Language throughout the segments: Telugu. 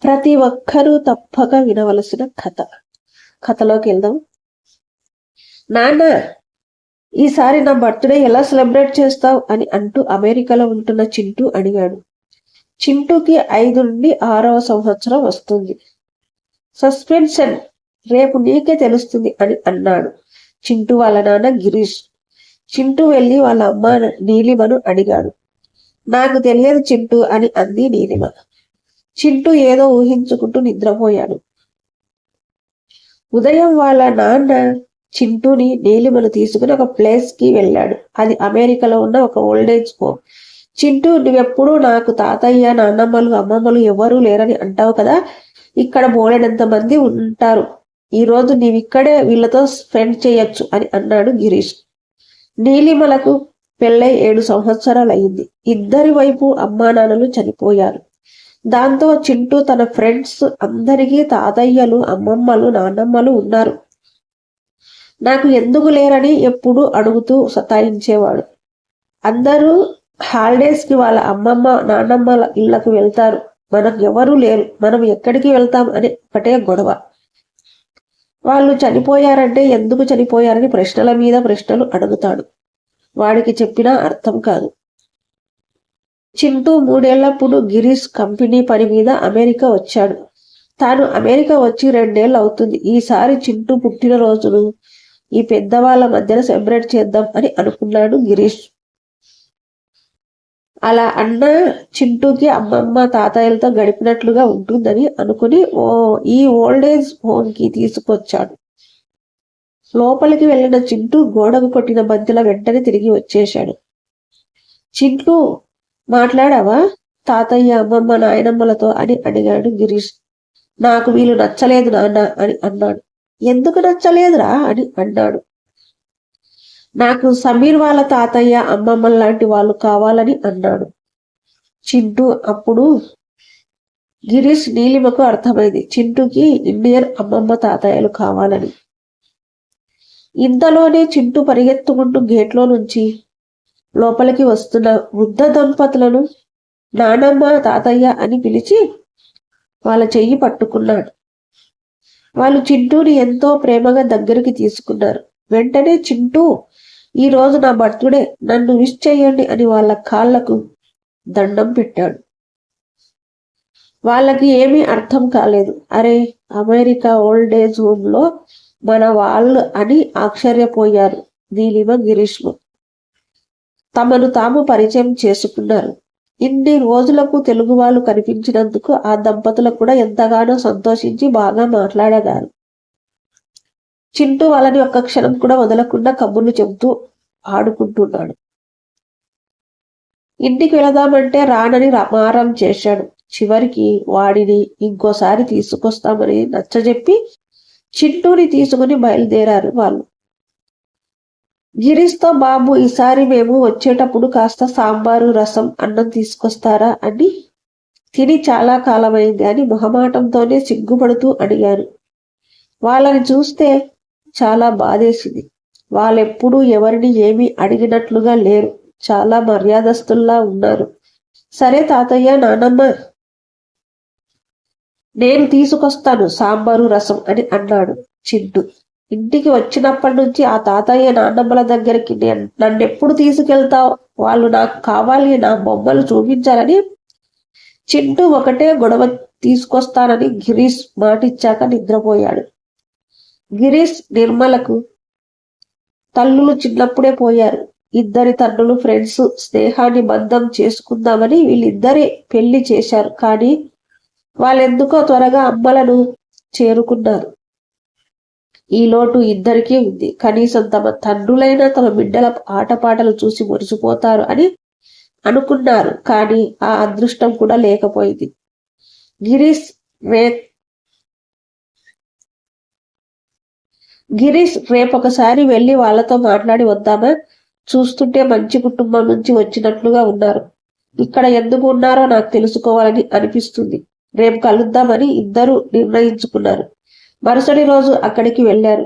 ప్రతి ఒక్కరూ తప్పక వినవలసిన కథ. కథలోకి వెళ్దాం. నాన్న, ఈసారి నా బర్త్డే ఎలా సెలబ్రేట్ చేస్తావు అని అంటూ అమెరికాలో ఉంటున్న చింటూ అడిగాడు. చింటూకి 5 నుండి 6వ సంవత్సరం వస్తుంది. సస్పెన్షన్, రేపు నీకే తెలుస్తుంది అని అన్నాడు చింటూ వాళ్ళ నాన్న గిరీష్. చింటూ వెళ్ళి వాళ్ళ అమ్మ నీలిమను అడిగాడు. నాకు తెలియదు చింటూ అని అంది నీలిమ. చింటూ ఏదో ఊహించుకుంటూ నిద్రపోయాడు. ఉదయం వాళ్ళ నాన్న చింటూని నీలిమను తీసుకుని ఒక ప్లేస్ కి వెళ్ళాడు. అది అమెరికాలో ఉన్న ఒక ఓల్డేజ్ హోమ్. చింటూ, నువ్వెప్పుడు నాకు తాతయ్య, నాన్నమ్మలు, అమ్మమ్మలు ఎవరూ లేరని అంటావు కదా, ఇక్కడ బోలెడంత మంది ఉంటారు. ఈ రోజు నీవిక్కడే వీళ్ళతో స్పెండ్ చేయొచ్చు అని అన్నాడు గిరీష్. నీలిమలకు పెళ్ళై 7 సంవత్సరాలు అయింది. ఇద్దరి వైపు అమ్మా నాన్నలు చనిపోయారు. దాంతో చింటూ తన ఫ్రెండ్స్ అందరికీ తాతయ్యలు, అమ్మమ్మలు, నాన్నమ్మలు ఉన్నారు. నాకు ఎందుకు లేరని ఎప్పుడూ అడుగుతూ సతాయించేవాడు. అందరూ హాలిడేస్ కి వాళ్ళ అమ్మమ్మ, నాన్నమ్మల ఇళ్లకు వెళ్తారు. మనకు ఎవరూ లేరు, మనం ఎక్కడికి వెళ్తాం అని ఒకటే గొడవ. వాళ్ళు చనిపోయారంటే ఎందుకు చనిపోయారని ప్రశ్నల మీద ప్రశ్నలు అడుగుతాడు. వాడికి చెప్పినా అర్థం కాదు. చింటూ 3 ఏళ్లప్పుడు గిరీష్ కంపెనీ పని మీద అమెరికా వచ్చాడు. తాను అమెరికా వచ్చి 2 ఏళ్ళు అవుతుంది. ఈసారి చింటూ పుట్టినరోజును ఈ పెద్దవాళ్ళ మధ్యన సెలబ్రేట్ చేద్దాం అని అనుకున్నాడు గిరీష్. అలా అన్న చింటూకి అమ్మమ్మ, తాతయ్యలతో గడిపినట్లుగా ఉంటుందని అనుకుని ఈ ఓల్డేజ్ హోమ్ కి తీసుకొచ్చాడు. లోపలికి వెళ్ళిన చింటూ గోడకు కొట్టిన బంతిల వెంటనే తిరిగి వచ్చేశాడు. చింటూ, మాట్లాడావా తాతయ్య, అమ్మమ్మ, నాయనమ్మలతో అని అడిగాడు గిరీష్. నాకు వీళ్ళు నచ్చలేదు నాన్న అని అన్నాడు. ఎందుకు నచ్చలేదురా అని అన్నాడు. నాకు సమీర్ వాళ్ళ తాతయ్య, అమ్మమ్మ లాంటి వాళ్ళు కావాలని అన్నాడు చింటూ. అప్పుడు గిరీష్, నీలిమకు అర్థమైంది చింటూకి ఇండియన్ అమ్మమ్మ, తాతయ్యలు కావాలని. ఇంతలోనే చింటూ పరిగెత్తుకుంటూ గేట్లో నుంచి లోపలికి వస్తున్న వృద్ధ దంపతులను నానమ్మ, తాతయ్య అని పిలిచి వాళ్ళ చెయ్యి పట్టుకున్నాడు. వాళ్ళు చింటూని ఎంతో ప్రేమగా దగ్గరికి తీసుకున్నారు. వెంటనే చింటూ, ఈ రోజు నా బర్త్డే, నన్ను విష్ చేయండి అని వాళ్ళ కాళ్లకు దండం పెట్టాడు. వాళ్ళకి ఏమీ అర్థం కాలేదు. అరే, అమెరికా ఓల్డ్ ఏజ్ హోమ్ లో మన వాళ్ళు అని ఆశ్చర్యపోయారు నీలిమ, గిరీష్లు. తమను తాము పరిచయం చేసుకున్నారు. ఇన్ని రోజులకు తెలుగు వాళ్ళు కనిపించినందుకు ఆ దంపతులకు కూడా ఎంతగానో సంతోషించి బాగా మాట్లాడగారు. చింటూ వాళ్ళని ఒక్క క్షణం కూడా వదలకుండా కబుర్లు చెబుతూ ఆడుకుంటున్నాడు. ఇంటికి వెళదామంటే రానని మారం చేశాడు. చివరికి వాడిని ఇంకోసారి తీసుకొస్తామని నచ్చజెప్పి చింటూని తీసుకుని బయలుదేరారు వాళ్ళు. గిరీష్తో, బాబు, ఈసారి మేము వచ్చేటప్పుడు కాస్త సాంబారు, రసం, అన్నం తీసుకొస్తారా అని తిని చాలా కాలమైంది అని మొహమాటంతోనే సిగ్గుపడుతూ అడిగారు. వాళ్ళని చూస్తే చాలా బాధేసింది. వాళ్ళెప్పుడూ ఎవరిని ఏమీ అడిగినట్లుగా లేరు. చాలా మర్యాదస్తుల్లా ఉన్నారు. సరే తాతయ్య, నానమ్మ, నేను తీసుకొస్తాను సాంబారు, రసం అని అన్నాడు చింటూ. ఇంటికి వచ్చినప్పటి నుంచి ఆ తాతయ్య, నాన్నమ్మల దగ్గరికి నన్నెప్పుడు తీసుకెళ్తావు, వాళ్ళు నాకు కావాలి, నా బొమ్మలు చూపించాలని చింటూ ఒకటే గొడవ. తీసుకొస్తానని గిరీష్ మాటిచ్చాక నిద్రపోయాడు. గిరీష్, నిర్మలకు తల్లులు చిన్నప్పుడే పోయారు. ఇద్దరి తండ్రులు ఫ్రెండ్స్, స్నేహాన్ని బంధం చేసుకుందామని వీళ్ళిద్దరే పెళ్లి చేశారు. కానీ వాళ్ళెందుకో త్వరగా అమ్మలను చేరుకున్నారు. ఈ లోటు ఇద్దరికీ ఉంది. కనీసం తమ తండ్రులైనా తమ బిడ్డల ఆటపాటలు చూసి మురిసిపోతారు అని అనుకున్నారు. కానీ ఆ అదృష్టం కూడా లేకపోయింది. గిరీష్ రేపొకసారి వెళ్ళి వాళ్ళతో మాట్లాడి వద్దామా, చూస్తుంటే మంచి కుటుంబం నుంచి వచ్చినట్లుగా ఉన్నారు. ఇక్కడ ఎందుకు ఉన్నారో నాకు తెలుసుకోవాలని అనిపిస్తుంది. రేపు కలుద్దామని ఇద్దరు నిర్ణయించుకున్నారు. మరుసటి రోజు అక్కడికి వెళ్లారు.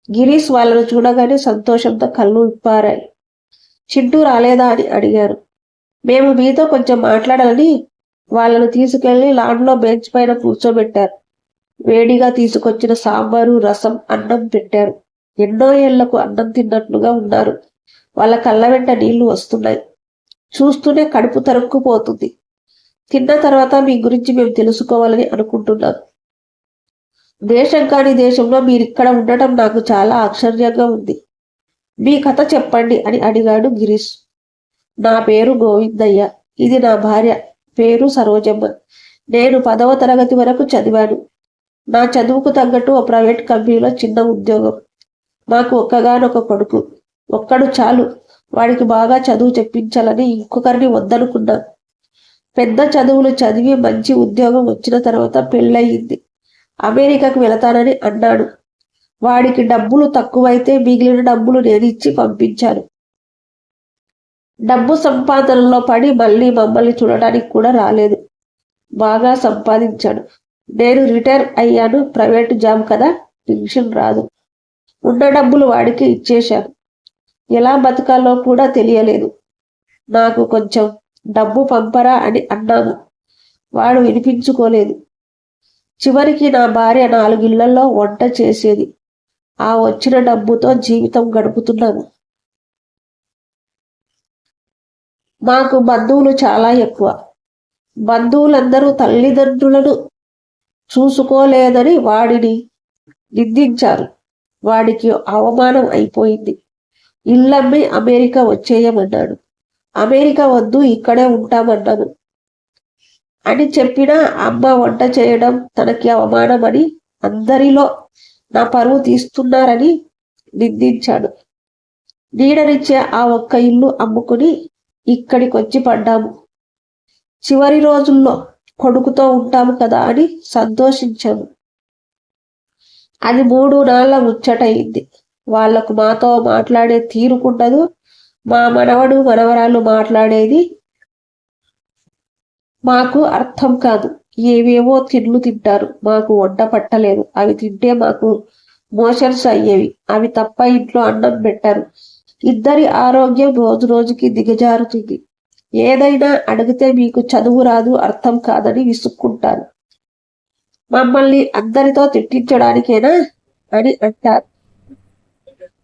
గిరీష్ వాళ్ళను చూడగానే సంతోషంతో కళ్ళు విప్పారాయి. చింటూ రాలేదా అని అడిగారు. మేము మీతో కొంచెం మాట్లాడాలని వాళ్ళను తీసుకెళ్లి లాన్లో బెంచ్ పైన కూర్చోబెట్టారు. వేడిగా తీసుకొచ్చిన సాంబారు, రసం, అన్నం పెట్టారు. ఎన్నో ఏళ్లకు అన్నం తిన్నట్లుగా ఉన్నారు. వాళ్ళ కళ్ళ వెంట నీళ్లు వస్తున్నాయి. చూస్తూనే కడుపు తరుక్కుపోతుంది. తిన్న తర్వాత మీ గురించి మేము తెలుసుకోవాలని అనుకుంటున్నాం. దేశం కాని దేశంలో మీరిక్కడ ఉండటం నాకు చాలా ఆశ్చర్యంగా ఉంది. మీ కథ చెప్పండి అని అడిగాడు గిరీష్. నా పేరు గోవిందయ్య. ఇది నా భార్య పేరు సరోజమ్మ. నేను 10వ తరగతి వరకు చదివాను. నా చదువుకు తగ్గట్టు ఓ ప్రైవేట్ కంపెనీలో చిన్న ఉద్యోగం. మాకు ఒక్కగానొక కొడుకు. ఒక్కడు చాలు. వాడికి బాగా చదువు చెప్పించాలని ఇంకొకరిని వద్దనుకున్నా. పెద్ద చదువులు చదివి మంచి ఉద్యోగం వచ్చిన తర్వాత పెళ్ళయింది. అమెరికాకు వెళతానని అన్నాడు. వాడికి డబ్బులు తక్కువైతే మిగిలిన డబ్బులు నేనిచ్చి పంపించాను. డబ్బు సంపాదనలో పడి మళ్ళీ మమ్మల్ని చూడటానికి కూడా రాలేదు. బాగా సంపాదించాడు. నేను రిటైర్ అయ్యాను. ప్రైవేటు జాబ్ కదా, పెన్షన్ రాదు. ఉన్న డబ్బులు వాడికి ఇచ్చేశాను. ఎలా బతకాలో కూడా తెలియలేదు. నాకు కొంచెం డబ్బు పంపరా అని అన్నాను. వాడు వినిపించుకోలేదు. చివరికి నా భార్య 4 ఇళ్లలో వంట చేసేది. ఆ వచ్చిన డబ్బుతో జీవితం గడుపుతున్నాను. మాకు బంధువులు చాలా ఎక్కువ. బంధువులందరూ తల్లిదండ్రులను చూసుకోలేదని వాడిని నిందించారు. వాడికి అవమానం అయిపోయింది. ఇల్లమ్మి అమెరికా వచ్చేయమన్నాడు. అమెరికా వద్దు, ఇక్కడే ఉంటామన్నాను. అని చెప్పినా అమ్మ వంట చేయడం తనకి అవమానమని, అందరిలో నా పరువు తీస్తున్నారని నిందించాడు. నీడనిచ్చే ఆ ఒక్క ఇల్లు అమ్ముకుని ఇక్కడికొచ్చి పడ్డాము. చివరి రోజుల్లో కొడుకుతో ఉంటాము కదా అని సంతోషించాము. అది 3 నాళ్ళ ముచ్చటయింది. వాళ్లకు మాతో మాట్లాడే తీరుకుండదు. మా మనవడు మనవరాలు మాట్లాడేది మాకు అర్థం కాదు. ఏవేవో తిండ్లు తింటారు. మాకు వంట పట్టలేదు. అవి తింటే మాకు మోషన్స్ అయ్యేవి. అవి తప్ప ఇంట్లో అన్నం పెట్టారు. ఇద్దరి ఆరోగ్యం రోజు రోజుకి దిగజారుతుంది. ఏదైనా అడిగితే మీకు చదువు రాదు, అర్థం కాదని విసుక్కుంటారు. మమ్మల్ని అందరితో తిట్టించడానికేనా అని అంటారు.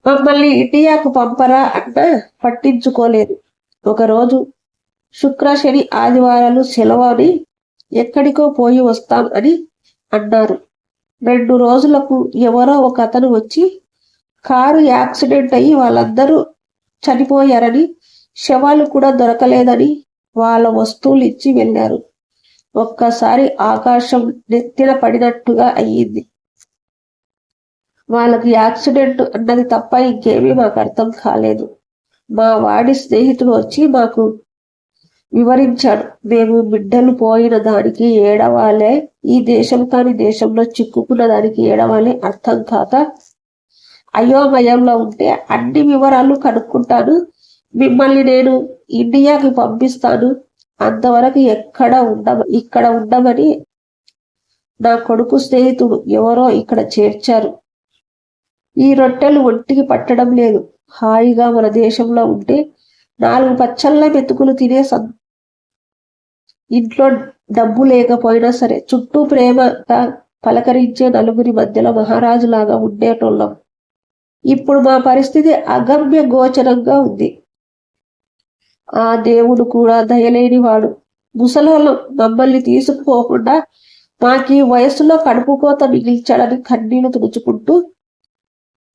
మమ్మల్ని ఇండియాకు పంపరా అన్నా పట్టించుకోలేదు. ఒకరోజు శుక్ర, శని, ఆదివారాలు సెలవుని ఎక్కడికో పోయి వస్తాం అని అన్నారు. 2 రోజులకు ఎవరో ఒక అతను వచ్చి కారు యాక్సిడెంట్ అయ్యి వాళ్ళందరూ చనిపోయారని, శవాలు కూడా దొరకలేదని వాళ్ళ వస్తువులు ఇచ్చి వెళ్ళారు. ఒక్కసారి ఆకాశం నెత్తిన పడినట్టుగా అయ్యింది. వాళ్ళకి యాక్సిడెంట్ అన్నది తప్ప ఇంకేమీ మాకు అర్థం కాలేదు. మా వాడి స్నేహితుడు వచ్చి మాకు వివరించాడు. మేము బిడ్డలు పోయిన దానికి ఏడవాలే, ఈ దేశం కాని దేశంలో చిక్కుకున్న దానికి ఏడవాలే అర్థం కాక అయోమయంలో ఉంటే అన్ని వివరాలు కనుక్కుంటాను. మిమ్మల్ని నేను ఇండియాకి పంపిస్తాను. అంతవరకు ఇక్కడ ఉండమని నా కొడుకు స్నేహితుడు ఎవరో ఇక్కడ చేర్చారు. ఈ రొట్టెలు ఒంటికి పట్టడం లేదు. హాయిగా మన దేశంలో ఉంటే 4 పచ్చళ్ళ మెతుకులు తినే ఇంట్లో డబ్బు లేకపోయినా సరే చుట్టూ ప్రేమగా పలకరించే నలుగురి మధ్యలో మహారాజులాగా ఉండేటోళ్ళం. ఇప్పుడు మా పరిస్థితి అగమ్య గోచరంగా ఉంది. ఆ దేవుడు కూడా దయలేనివాడు. ముసలోళ్ళం మమ్మల్ని తీసుకుపోకుండా మాకీ వయసులో కడుపు కోత మిగిల్చాడని కన్నీళ్లు తుడుచుకుంటూ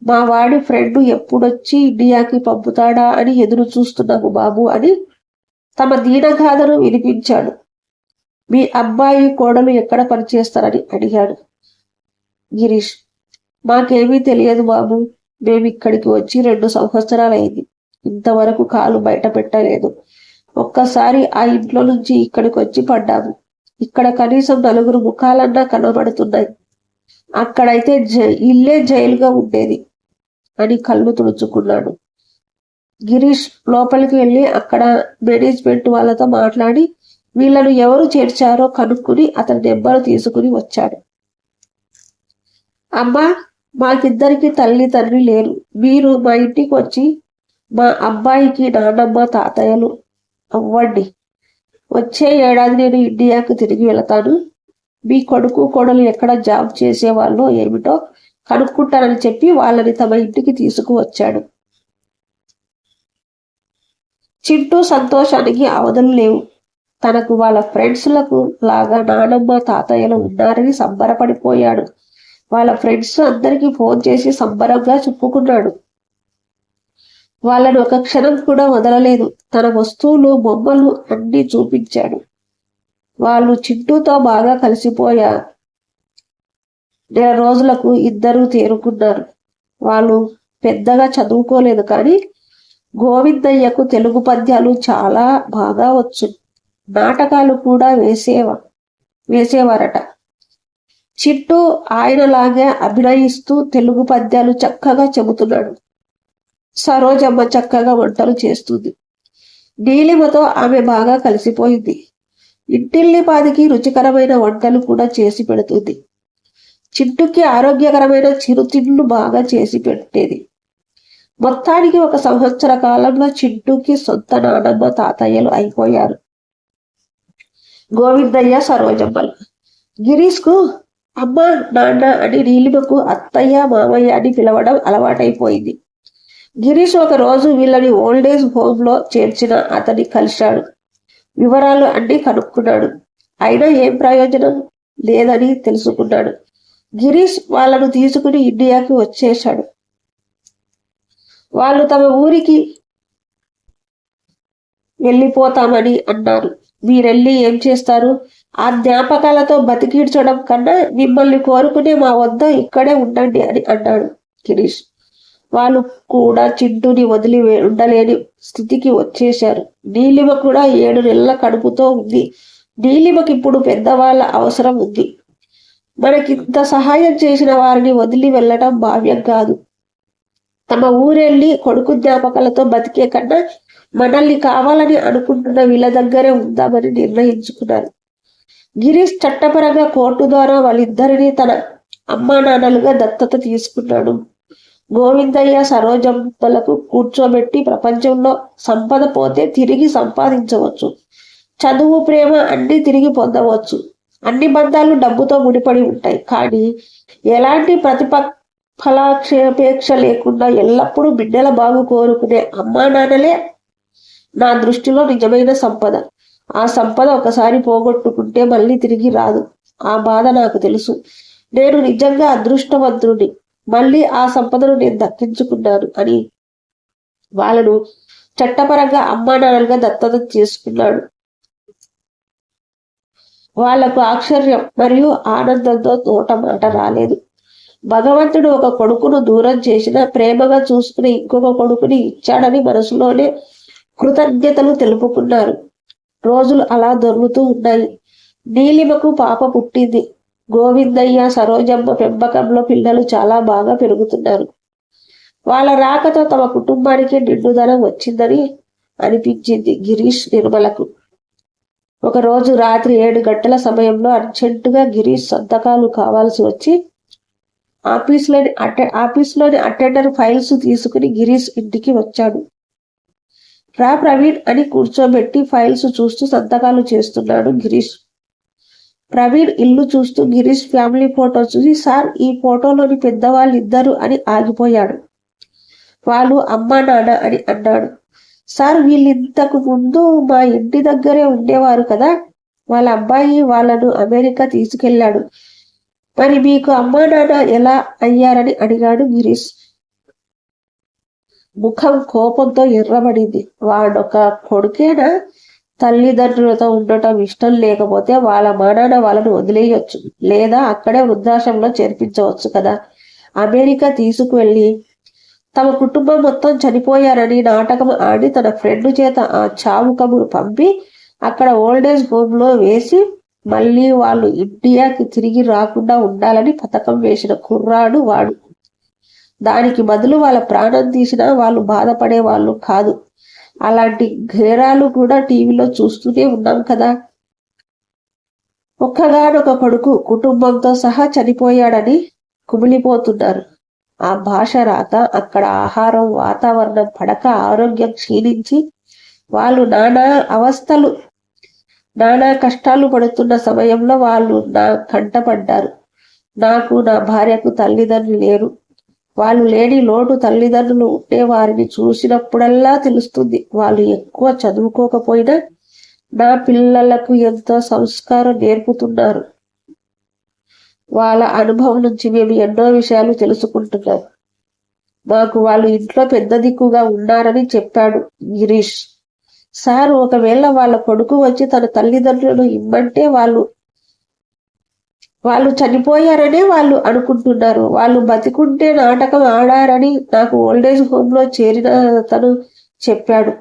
మా వాడి ఫ్రెండ్ ఎప్పుడొచ్చి ఇండియాకి పంపుతాడా అని ఎదురు చూస్తున్నాము బాబు అని తమ దీనగాథను వినిపించాడు. మీ అబ్బాయి కోడలు ఎక్కడ పనిచేస్తారని అడిగాడు గిరీష్. మాకేమీ తెలియదు బాబు. మేమిక్కడికి వచ్చి 2 సంవత్సరాలైంది. ఇంతవరకు కాలు బయట పెట్టలేదు. ఒక్కసారి ఆ ఇంట్లో నుంచి ఇక్కడికి వచ్చి పడ్డాము. ఇక్కడ కనీసం 4 ముఖాలన్నా కనబడుతున్నాయి. అక్కడైతే ఇల్లే జైలుగా ఉండేది అని కళ్ళు తుడుచుకున్నాడు. గిరీష్ లోపలికి వెళ్ళి అక్కడ మేనేజ్మెంట్ వాళ్ళతో మాట్లాడి వీళ్ళను ఎవరు చేర్చారో కనుక్కుని అతని నెంబరు తీసుకుని వచ్చాడు. అమ్మా, మాకిద్దరికి తల్లి తండ్రి లేరు. మీరు మా ఇంటికి వచ్చి మా అబ్బాయికి నాన్నమ్మ తాతయ్యలు అవ్వండి. వచ్చే ఏడాది నేను ఇండియాకు తిరిగి వెళతాను. మీ కొడుకు కోడలు ఎక్కడ జాబ్ చేసేవాళ్ళో ఏమిటో కనుక్కుంటానని చెప్పి వాళ్ళని తమ ఇంటికి తీసుకువచ్చాడు. చింటూ సంతోషానికి అవధులు లేవు. తనకు వాళ్ళ ఫ్రెండ్స్లకు లాగా నానమ్మ తాతయ్యలు ఉన్నారని సంబరపడిపోయాడు. వాళ్ళ ఫ్రెండ్స్ అందరికీ ఫోన్ చేసి సంబరంగా చెప్పుకున్నాడు. వాళ్ళను ఒక క్షణం కూడా వదలలేదు. తన వస్తువులు బొమ్మలు అన్నీ చూపించాడు. వాళ్ళు చింటూతో బాగా కలిసిపోయా. నెల రోజులకు ఇద్దరూ తేరుకున్నారు. వాళ్ళు పెద్దగా చదువుకోలేదు, కానీ గోవిందయ్యకు తెలుగు పద్యాలు చాలా బాగా వచ్చు. నాటకాలు కూడా వేసేవారట. చింటూ ఆయనలాగే అభినయిస్తూ తెలుగు పద్యాలు చక్కగా చెబుతున్నాడు. సరోజమ్మ చక్కగా వంటలు చేస్తుంది. నీలిమతో ఆమె బాగా కలిసిపోయింది. ఇంటిల్లిపాదికి రుచికరమైన వంటలు కూడా చేసి పెడుతుంది. చింటూకి ఆరోగ్యకరమైన చిరుతిండ్లు బాగా చేసి పెట్టేది. మొత్తానికి 1 సంవత్సర కాలంలో చింటూకి సొంత నానమ్మ తాతయ్యలు అయిపోయారు. గోవిందయ్య, సరోజమ్మలు. గిరీష్కు అమ్మ నాన్న అని, నీలిమకు అత్తయ్య మామయ్య అని పిలవడం అలవాటైపోయింది. గిరీష్ ఒక రోజు వీళ్ళని ఓల్డేజ్ హోమ్ లో చేర్చిన అతన్ని కలిశాడు. వివరాలు అన్నీ కనుక్కున్నాడు. అయినా ఏం ప్రయోజనం లేదని తెలుసుకున్నాడు. గిరీష్ వాళ్ళను తీసుకుని ఇండియాకి వచ్చేశాడు. వాళ్ళు తమ ఊరికి వెళ్ళిపోతామని అన్నారు. మీరెళ్ళి ఏం చేస్తారు? ఆ జ్ఞాపకాలతో బతికిడ్చడం కన్నా మిమ్మల్ని కోరుకునే మా వద్ద ఇక్కడే ఉండండి అని అన్నాడు గిరీష్. వాళ్ళు కూడా చింటూని వదిలి ఉండలేని స్థితికి వచ్చేశారు. నీలిమ కూడా 7 నెలల కడుపుతో ఉంది. నీలిమకి ఇప్పుడు పెద్దవాళ్ళ అవసరం ఉంది. మనకింత సహాయం చేసిన వారిని వదిలి వెళ్ళటం భావ్యం కాదు. తమ ఊరెళ్ళి కొడుకు జ్ఞాపకాలతో బతికే కన్నా మనల్ని కావాలని అనుకుంటున్న వీళ్ళ దగ్గరే ఉందామని నిర్ణయించుకున్నారు. గిరీష్ చట్టపరంగా కోర్టు ద్వారా వాళ్ళిద్దరిని తన అమ్మా నాన్నలుగా దత్తత తీసుకున్నాడు. గోవిందయ్య, సరోజమ్మలకు కూర్చోబెట్టి ప్రపంచంలో సంపద పోతే తిరిగి సంపాదించవచ్చు. చదువు, ప్రేమ అన్ని తిరిగి పొందవచ్చు. అన్ని బంధాలు డబ్బుతో ముడిపడి ఉంటాయి. కానీ ఎలాంటి ఫలాపేక్ష లేకుండా ఎల్లప్పుడూ బిడ్డల బాగు కోరుకునే అమ్మా నాన్నలే నా దృష్టిలో నిజమైన సంపద. ఆ సంపద ఒకసారి పోగొట్టుకుంటే మళ్ళీ తిరిగి రాదు. ఆ బాధ నాకు తెలుసు. నేను నిజంగా అదృష్టవంతుడిని. మళ్ళీ ఆ సంపదను నేను దక్కించుకున్నాను అని వాళ్ళను చట్టపరంగా అమ్మా నాన్నలుగా దత్తత చేసుకున్నాడు. వాళ్లకు ఆశ్చర్యం మరియు ఆనందంతో నోట మాట రాలేదు. భగవంతుడు ఒక కొడుకును దూరం చేసిన ప్రేమగా చూసుకుని ఇంకొక కొడుకుని ఇచ్చాడని మనసులోనే కృతజ్ఞతలు తెలుపుకున్నారు. రోజులు అలా దొరుకుతూ ఉన్నాయి. నీలిమకు పాప పుట్టింది. గోవిందయ్య, సరోజమ్మ పెంపకంలో పిల్లలు చాలా బాగా పెరుగుతున్నారు. వాళ్ళ రాకతో తమ కుటుంబానికి నిండుదనం వచ్చిందని అనిపించింది గిరీష్, నిర్మలకు. ఒకరోజు రాత్రి 7 గంటల సమయంలో అర్జెంటుగా గిరీష్ సంతకాలు కావాల్సి వచ్చి ఆఫీస్లోని అటెండర్ ఫైల్స్ తీసుకుని గిరీష్ ఇంటికి వచ్చాడు. రా ప్రవీణ్ అని కూర్చోబెట్టి ఫైల్స్ చూస్తూ సంతకాలు చేస్తున్నాడు గిరీష్. ప్రవీణ్ ఇల్లు చూస్తూ గిరీష్ ఫ్యామిలీ ఫోటో చూసి, సార్ ఈ ఫోటోలోని పెద్దవాళ్ళు ఇద్దరు అని ఆగిపోయాడు. వాళ్ళు అమ్మా నాన్న అని అన్నాడు. సార్ వీళ్ళింతకు ముందు మా ఇంటి దగ్గరే ఉండేవారు కదా. వాళ్ళ అబ్బాయి వాళ్ళను అమెరికా తీసుకెళ్లాడు. మరి మీకు అమ్మా నాన్న ఎలా అయ్యారని అడిగాడు గిరీష్. ముఖం కోపంతో ఎర్రబడింది. వాడొక కొడుకేనా? తల్లిదండ్రులతో ఉండటం ఇష్టం లేకపోతే వాళ్ళ మా నాన్న వాళ్ళను వదిలేయొచ్చు, లేదా అక్కడే వృద్ధాశ్రమంలో చేర్పించవచ్చు కదా. అమెరికా తీసుకువెళ్ళి తమ కుటుంబం మొత్తం చనిపోయారని నాటకం ఆడి తన ఫ్రెండ్ చేత ఆ చావు కబురు పంపి అక్కడ ఓల్డేజ్ హోమ్ లో వేసి మళ్ళీ వాళ్ళు ఇండియాకి తిరిగి రాకుండా ఉండాలని పథకం వేసిన కుర్రాడు వాడు. దానికి బదులు వాళ్ళ ప్రాణం తీసినా వాళ్ళు బాధపడే వాళ్ళు కాదు. అలాంటి ఘేరాలు కూడా టీవీలో చూస్తూనే ఉన్నాం కదా. ఒక్కగానొక కొడుకు కుటుంబంతో సహా చనిపోయాడని కుమిలిపోతున్నారు. ఆ భాష రాక, అక్కడ ఆహారం, వాతావరణం పడక ఆరోగ్యం క్షీణించి వాళ్ళు నానా అవస్థలు నానా కష్టాలు పడుతున్న సమయంలో వాళ్ళు నా కంటపడ్డారు. నాకు నా భార్యకు తల్లిదండ్రులు లేరు. వాళ్ళు లేని లోటు తల్లిదండ్రులు ఉంటే వారిని చూసినప్పుడల్లా తెలుస్తుంది. వాళ్ళు ఎక్కువ చదువుకోకపోయినా నా పిల్లలకు ఎంతో సంస్కారం నేర్పుతున్నారు. వాళ్ళ అనుభవం నుంచి మేము ఎన్నో విషయాలు తెలుసుకుంటున్నాం. మాకు వాళ్ళు ఇంట్లో పెద్ద దిక్కుగా ఉన్నారని చెప్పాడు గిరీష్. సార్, ఒకవేళ వాళ్ళ కొడుకు వచ్చి తన తల్లిదండ్రులను ఇమ్మంటే వాళ్ళు చనిపోయారనే వాళ్ళు అనుకుంటున్నారు. వాళ్ళు బతికుంటే నాటకం ఆడారని నాకు ఓల్డేజ్ హోమ్ లో చేరిన తను చెప్పాడు.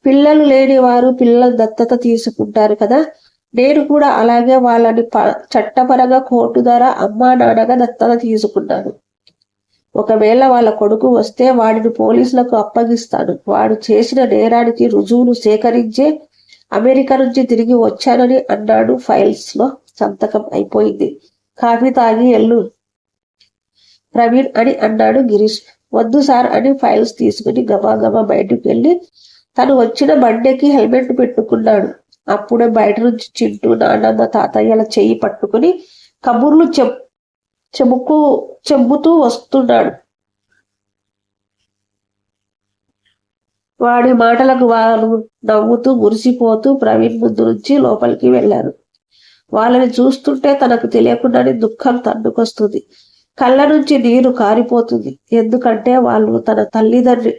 పిల్లలు లేని వారు పిల్లల దత్తత తీసుకుంటారు కదా, నేను కూడా అలాగే వాళ్ళని చట్టపరంగా కోర్టు ద్వారా అమ్మా నాన్నగా దత్తత తీసుకున్నాను. ఒకవేళ వాళ్ళ కొడుకు వస్తే వాడిని పోలీసులకు అప్పగిస్తాను. వాడు చేసిన నేరానికి రుజువులు సేకరించే అమెరికా నుంచి తిరిగి వచ్చానని అన్నాడు. ఫైల్స్ లో సంతకం అయిపోయింది. కాఫీ తాగి ఎల్లు ప్రవీణ్ అని అన్నాడు గిరీష్. వద్దు సార్ అని ఫైల్స్ తీసుకుని గబా బయటకు వెళ్ళి తను వచ్చిన బండెకి హెల్మెట్ పెట్టుకున్నాడు. అప్పుడే బయట నుంచి చింటూ నాన్నమ్మ తాతయ్యల చెయ్యి పట్టుకుని కబుర్లు చెబుతూ వస్తున్నాడు. వాడి మాటలకు వాళ్ళు నవ్వుతూ మురిసిపోతూ ప్రవీణ్ ముందు నుంచి లోపలికి వెళ్లారు. వాళ్ళని చూస్తుంటే తనకు తెలియకుండానే దుఃఖం తన్నుకొస్తుంది. కళ్ళ నుంచి నీరు కారిపోతుంది. ఎందుకంటే వాళ్ళు తన తల్లిదండ్రి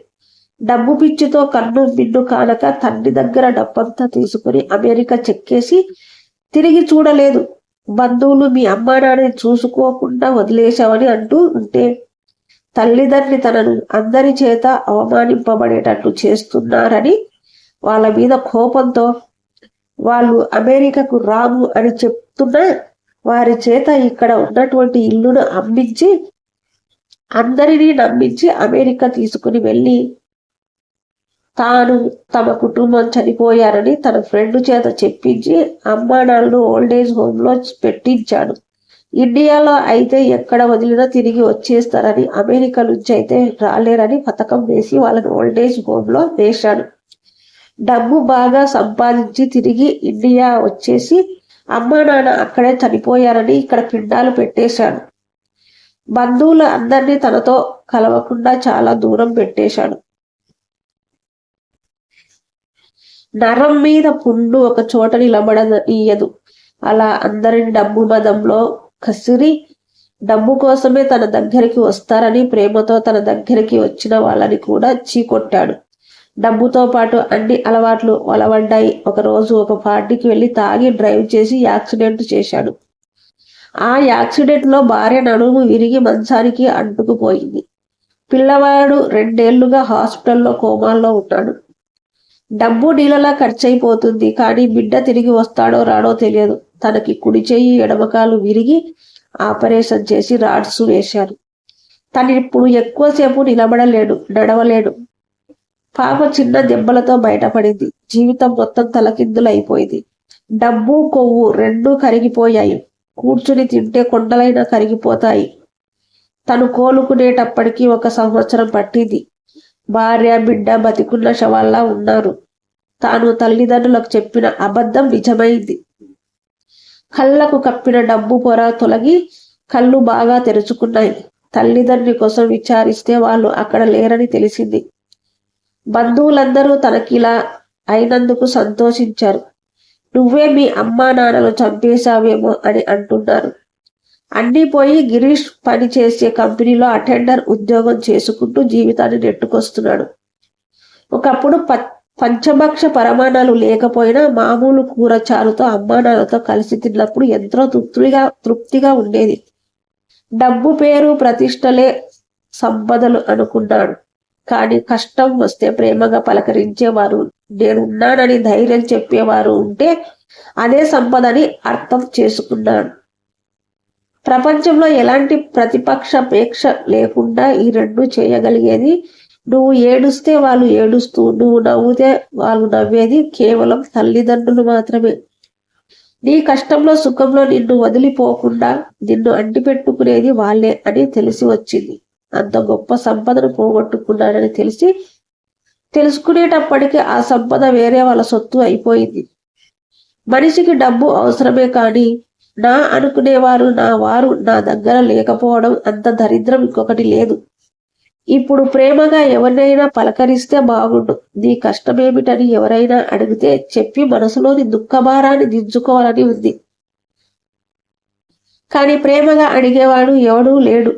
డబ్బు పిచ్చితో కన్ను మిన్ను కానక తండ్రి దగ్గర డబ్బంతా తీసుకుని అమెరికా చెక్కేసి తిరిగి చూడలేదు. బంధువులు మీ అమ్మా నాన్నని చూసుకోకుండా వదిలేశావని అంటూ ఉంటే తల్లిదండ్రి తనను అందరి చేత అవమానింపబడేటట్లు చేస్తున్నారని వాళ్ళ మీద కోపంతో వాళ్ళు అమెరికాకు రాము అని చెప్తున్నా వారి చేత ఇక్కడ ఉన్నటువంటి ఇల్లును అమ్మించి అందరినీ నమ్మించి అమెరికా తీసుకుని వెళ్ళి తాను తమ కుటుంబం చనిపోయారని తన ఫ్రెండ్ చేత చెప్పించి అమ్మా నాన్నను ఓల్డేజ్ హోమ్ లో పెట్టించాడు. ఇండియాలో అయితే ఎక్కడ వదిలినా తిరిగి వచ్చేస్తారని, అమెరికా నుంచి అయితే రాలేరని పథకం వేసి వాళ్ళని ఓల్డేజ్ హోమ్ లో వేశాడు. డబ్బు బాగా సంపాదించి తిరిగి ఇండియా వచ్చేసి అమ్మా నాన్న అక్కడే చనిపోయారని ఇక్కడ పిండాలు పెట్టేశాడు. బంధువులు అందరినీ తనతో కలవకుండా చాలా దూరం పెట్టేశాడు. నరం మీద పుండు ఒక చోట నిలబడనీయదు. అలా అందరిని డబ్బు మదంలో కసిరి డబ్బు కోసమే తన దగ్గరికి వస్తారని ప్రేమతో తన దగ్గరికి వచ్చిన వాళ్ళని కూడా చీకొట్టాడు. డబ్బుతో పాటు అన్ని అలవాట్లు వలవడ్డాయి. ఒకరోజు ఒక పార్టీకి వెళ్ళి తాగి డ్రైవ్ చేసి యాక్సిడెంట్ చేశాడు. ఆ యాక్సిడెంట్ లో భార్య నడుము విరిగి మంచానికి అంటుకుపోయింది. పిల్లవాడు 2 ఏళ్లుగా హాస్పిటల్లో కోమాల్లో ఉన్నాడు. డబ్బు నీళ్ళలా ఖర్చయిపోతుంది. కానీ బిడ్డ తిరిగి వస్తాడో రాడో తెలియదు. తనకి కుడి చెయ్యి ఎడమకాలు విరిగి ఆపరేషన్ చేసి రాడ్స్ వేశారు. తను ఇప్పుడు ఎక్కువసేపు నిలబడలేడు, నడవలేడు. పాప చిన్న దెబ్బలతో బయటపడింది. జీవితం మొత్తం తలకిందులైపోయింది. డబ్బు కొవ్వు 2 కరిగిపోయాయి. కూర్చుని తింటే కొండలైనా కరిగిపోతాయి. తను కోలుకునేటప్పటికీ 1 సంవత్సరం పట్టింది. భార్య బిడ్డ బతికున్న శవాల్లా ఉన్నారు. తాను తల్లిదండ్రులకు చెప్పిన అబద్ధం నిజమైంది. కళ్ళకు కప్పిన డబ్బు పొర తొలగి కళ్ళు బాగా తెరుచుకున్నాయి. తల్లిదండ్రి కోసం విచారిస్తే వాళ్ళు అక్కడ లేరని తెలిసింది. బంధువులందరూ తనకిలా అయినందుకు సంతోషించారు. నువ్వే మీ అమ్మా నాన్నలు చంపేశావేమో అని అంటున్నారు. అన్నీ పోయి గిరీష్ పని చేసే కంపెనీలో అటెండర్ ఉద్యోగం చేసుకుంటూ జీవితాన్ని నెట్టుకొస్తున్నాడు. ఒకప్పుడు పంచభక్ష పరమాణాలు లేకపోయినా మామూలు కూర చారుతో అమ్మానాన్నతో కలిసి తిన్నప్పుడు ఎంతో తృప్తిగా ఉండేది. డబ్బు పేరు ప్రతిష్టలే సంపదలు అనుకున్నాడు. కానీ కష్టం వస్తే ప్రేమగా పలకరించేవారు, నేనున్నానని ధైర్యం చెప్పేవారు ఉంటే అదే సంపదని అర్థం చేసుకున్నాడు. ప్రపంచంలో ఎలాంటి ప్రతిపక్షాపేక్ష లేకుండా ఈ 2 చేయగలిగేది. నువ్వు ఏడుస్తే వాళ్ళు ఏడుస్తూ, నువ్వు నవ్వుతే వాళ్ళు నవ్వేది కేవలం తల్లిదండ్రులు మాత్రమే. నీ కష్టంలో సుఖంలో నిన్ను వదిలిపోకుండా నిన్ను అంటిపెట్టుకునేది వాళ్ళే అని తెలిసి వచ్చింది. అంత గొప్ప సంపదను పోగొట్టుకున్నాడని తెలుసుకునేటప్పటికీ ఆ సంపద వేరే వాళ్ళ సొత్తు అయిపోయింది. మనిషికి డబ్బు అవసరమే కానీ నా అనుకునేవారు నా వారు నా దగ్గర లేకపోవడం అంత దరిద్రం ఇంకొకటి లేదు. ఇప్పుడు ప్రేమగా ఎవరినైనా పలకరిస్తే బాగుండు, నీ కష్టమేమిటని ఎవరైనా అడిగితే చెప్పి మనసులోని దుఃఖభారాన్ని దించుకోవాలని ఉంది. కానీ ప్రేమగా అడిగేవాడు ఎవడూ లేడు.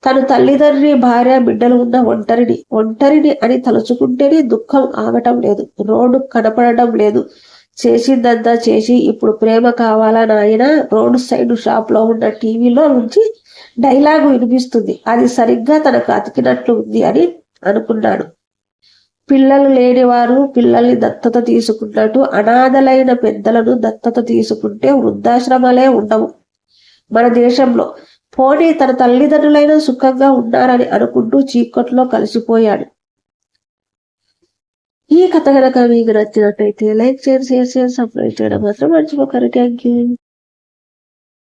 తను తల్లిదండ్రి భార్య బిడ్డలు ఉన్న ఒంటరిని అని తలుచుకుంటేనే దుఃఖం ఆగటం లేదు. రోడ్డు కనపడటం లేదు. చేసిందంతా చేసి ఇప్పుడు ప్రేమ కావాలా నాయన, రోడ్డు సైడ్ షాప్ లో ఉన్న టీవీలో నుంచి డైలాగు వినిపిస్తుంది. అది సరిగ్గా తనకు అతికినట్లు ఉంది అని అనుకున్నాడు. పిల్లలు లేనివారు పిల్లల్ని దత్తత తీసుకున్నట్టు అనాథలైన పెద్దలను దత్తత తీసుకుంటే వృద్ధాశ్రమాలే ఉండవు మన దేశంలో. పోనీ తన తల్లిదండ్రులైన సుఖంగా ఉన్నారని అనుకుంటూ చీకట్లో కలిసిపోయాడు. ఈ కథ కనుక మీకు నచ్చినట్టయితే లైక్ చేయండి, షేర్ చేయండి, సబ్స్క్రైబ్ చేయడం మాత్రం మర్చిపోకండి. Thank you.